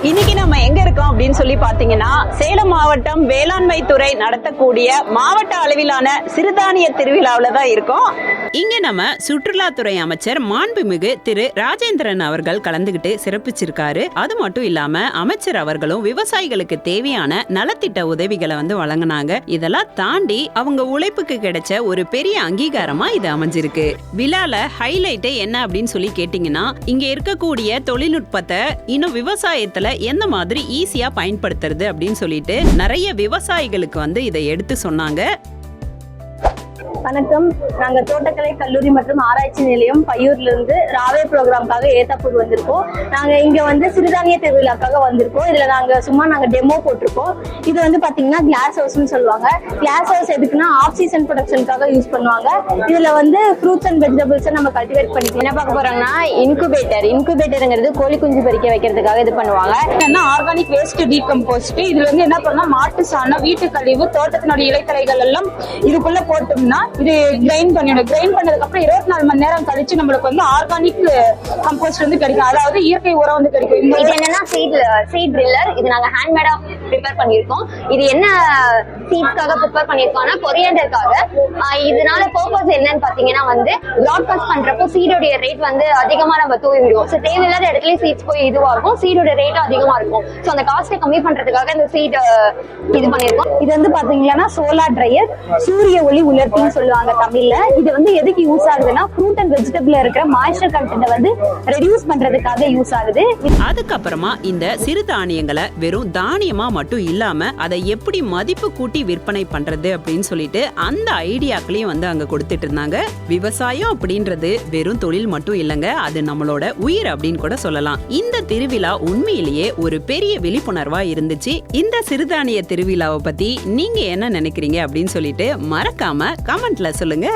இன்னைக்கு நம்ம எங்க இருக்கோம் அப்படின்னு சொல்லி பாத்தீங்கன்னா, சேலம் மாவட்டம் வேளாண்மை துறை நடத்தக்கூடிய மாவட்ட அளவிலான சிறுதானிய திருவிழாவில தான் இருக்கோம். இங்க நம்ம சுற்றுலாத்துறை அமைச்சர் மாண்புமிகு திரு ராஜேந்திரன் அவர்கள் கலந்துகிட்டு சிறப்பிச்சிருக்காரு. அது மட்டும் இல்லாம அமைச்சர் அவர்களும் விவசாயிகளுக்கு தேவையான நலத்திட்ட உதவிகளை வழங்கினாங்க. இதெல்லாம் தாண்டி அவங்க உழைப்புக்கு கிடைச்ச ஒரு பெரிய அங்கீகாரமா இது அமைஞ்சிருக்கு. விழால ஹைலைட் என்ன அப்படின்னு சொல்லி கேட்டீங்கன்னா, இங்க இருக்கக்கூடிய தொழில்நுட்பத்தை இன்னும் விவசாயத்துல எந்த மாதிரி ஈஸியா பயன்படுத்துறது அப்படின்னு சொல்லிட்டு நிறைய விவசாயிகளுக்கு இதை எடுத்து சொன்னாங்க. வணக்கம். நாங்க தோட்டக்கலை கல்லூரி மற்றும் ஆராய்ச்சி நிலையம் பையூர்ல இருந்து ராவே ப்ரோக்ராம்காக ஏத்தாப்பூர் வந்திருக்கோம். நாங்க இங்க சிறுதானிய திருவிழாக்காக வந்திருக்கோம். இதுல நாங்க டெமோ போட்டிருக்கோம். இது பாத்தீங்கன்னா கிளாஸ் ஹவுஸ்னு சொல்லுவாங்க. கிளாஸ் ஹவுஸ் எதுக்குன்னா ஆஃப் சீசன் ப்ரொடக்ஷனுக்காக யூஸ் பண்ணுவாங்க. இதுல ஃப்ரூட்ஸ் அண்ட் வெஜிடபிள்ஸ் நம்ம கல்டிவேட் பண்ணிக்கலாம். என்ன பார்க்க போறாங்கன்னா இன்குபேட்டர்ங்கிறது கோழி குஞ்சு பறிக்க வைக்கிறதுக்காக இது பண்ணுவாங்க. Organic waste decomposed. இதுல என்ன பண்ணா மாட்டு சாணம், வீட்டு கழிவு, தோட்டத்தினுடைய இலைத்தலைகள் எல்லாம் இதுக்குள்ள போட்டோம்னா இது கிரைண்ட் பண்ணிடும். கிரைண்ட் பண்ணதுக்கு அப்புறம் 24 மணி நேரம் கழிச்சு நம்மளுக்கு ஆர்கானிக் கம்போஸ்ட் கிடைக்கும். அதாவது இயற்கை உரம் கிடைக்கும். இது என்னன்னா சீட் ட்ரில்லர். இது நாங்க ஹேண்ட்மேடா ப்ரிப்பேர் பண்ணிருக்கோம். இது என்ன சீட்ஸ்க்காக ப்ரிப்பேர் பண்ணிருக்கோம்னா கொரியண்டருக்காக. இதனால பர்பஸ் என்னன்னு பாத்தீங்கன்னா ப்ராட்காஸ்ட் பண்றப்போ சீடோடைய ரேட் அதிகமா நம்ம தூவி விடுவோம். ஸோ தேவையில்லாத இடத்துல சீட்ஸ் போய் இதுவாகும், சீடோட ரேட் அதிகமா இருக்கும். ஸோ அந்த காஸ்ட்டை கம்மி பண்றதுக்காக இந்த சீட் இது பண்ணிருக்கோம். இது பாத்தீங்கன்னா சோலார் ட்ரையர், சூரிய ஒளி உலர்த்தின்னு சொல்லுவாங்க தமிழ்ல. இது எதுக்கு யூஸ் ஆகுதுன்னா ஃப்ரூட் அண்ட் வெஜிடபிள்ல இருக்கிற மாய்ஸ்சர் கண்டென்ட் ரெடியூஸ் பண்றதுக்காக யூஸ் ஆகுது. அதுக்கப்புறமா இந்த சிறுதானியங்களை வெறும் தானியமா மட்டும் இல்லாம அதை எப்படி மதிப்பு கூட்டி விற்பனை பண்றது அப்படின்னு சொல்லிட்டு அந்த ஐடியாக்களையும் அங்க கொடுத்துட்டு இருந்தாங்க. விவசாயம் அப்படின்றது வெறும் தொழில் மட்டும் இல்லைங்க, அது நம்மளோட உயிர் அப்படின்னு கூட சொல்லலாம். இந்த திருவிழா உண்மையிலேயே ஒரு பெரிய விழிப்புணர்வா இருந்துச்சு. இந்த சிறுதானிய திருவிழாவை பத்தி நீங்க என்ன நினைக்கிறீங்க அப்படின்னு சொல்லிட்டு மறக்காம கமெண்ட்ல சொல்லுங்க.